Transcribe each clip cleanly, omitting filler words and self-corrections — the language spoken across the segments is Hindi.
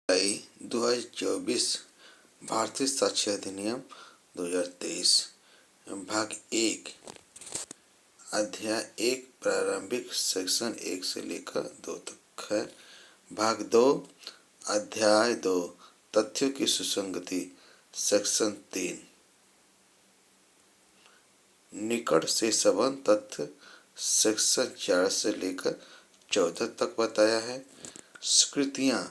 2024 भारतीय साक्ष्य अधिनियम 2023 भाग 1 अध्याय 1 प्रारंभिक सेक्शन 1 से लेकर 2 तक है। भाग 2 अध्याय 2 तथ्यों की सुसंगति सेक्शन 3 निकट से संबंध तथ्य सेक्शन 4 से लेकर 14 तक बताया है। स्वीकृतियां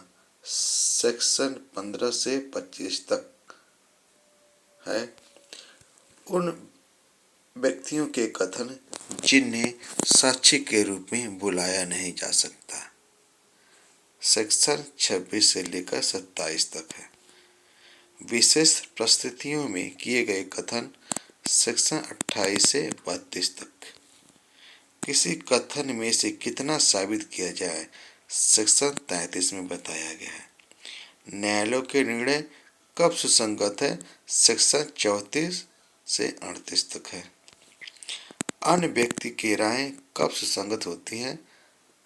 सेक्शन 15 से 25 तक है। उन व्यक्तियों के कथन जिन्हें साक्षी के रूप में बुलाया नहीं जा सकता सेक्शन 26 से लेकर 27 तक है। विशेष परिस्थितियों में किए गए कथन सेक्शन 28 से 32 तक। किसी कथन में से कितना साबित किया जाए सेक्शन 33 में बताया गया है। न्यायालयों के निर्णय कब सुसंगत है सेक्शन 34 से 38 तक है। अन्य व्यक्ति की राय कब सुसंगत होती है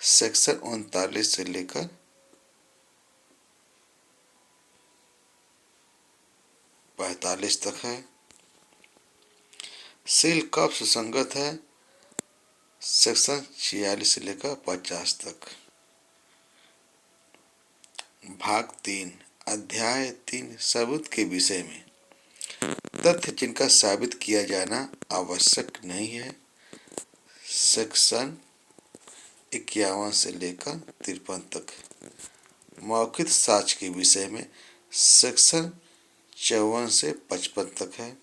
सेक्शन 39 से लेकर 45 तक है। सील कब सुसंगत है सेक्शन 46 से लेकर 50 तक। भाग 3 अध्याय 3 सबूत के विषय में तथ्य जिनका साबित किया जाना आवश्यक नहीं है सेक्शन 51 से लेकर 53 तक। मौखिक साक्ष्य के विषय में सेक्शन 54 से 55 तक है।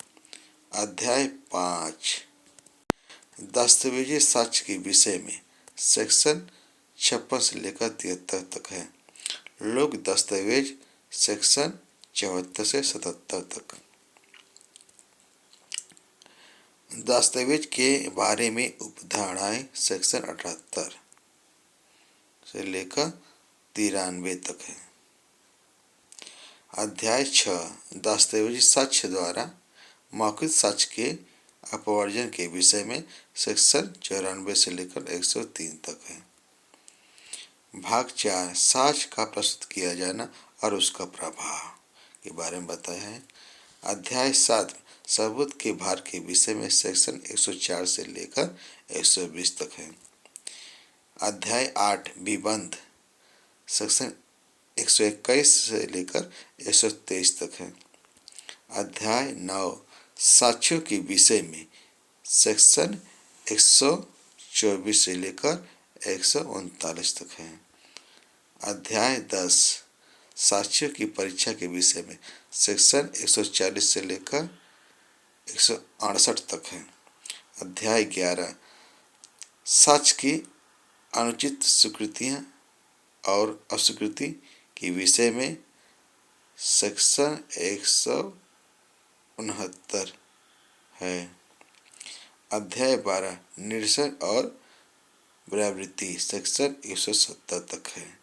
अध्याय 5 दस्तावेजी साक्ष्य के विषय में सेक्शन 56 से लेकर 73 तक है। लोक दस्तावेज सेक्शन 74 से 77 तक। दस्तावेज के बारे में उपधाराएं सेक्शन 78 से लेकर 93 तक है। अध्याय 6 दस्तावेजी साक्ष्य द्वारा मौखिक साक्ष्य के अपवर्जन के विषय में सेक्शन 94 से लेकर 103 तक है। भाग 4 साक्ष्य का प्रस्तुत किया जाना और उसका प्रभाव के बारे में बताया है। अध्याय 7 सबूत के भार के विषय में सेक्शन 104 से लेकर 120 तक है। अध्याय 8 विबंध सेक्शन 121 से लेकर 123 तक है। अध्याय 9 साक्ष्यों के विषय में सेक्शन 124 से लेकर 139 तक है। अध्याय 10 साक्ष्यों की परीक्षा के विषय में सेक्शन 140 से लेकर 168 तक है। अध्याय 11 साक्ष्य की अनुचित स्वीकृतियां और अस्वीकृति के विषय में सेक्शन 169 है। अध्याय 12 निरसन और व्यावृत्ति सेक्शन 170 तक है।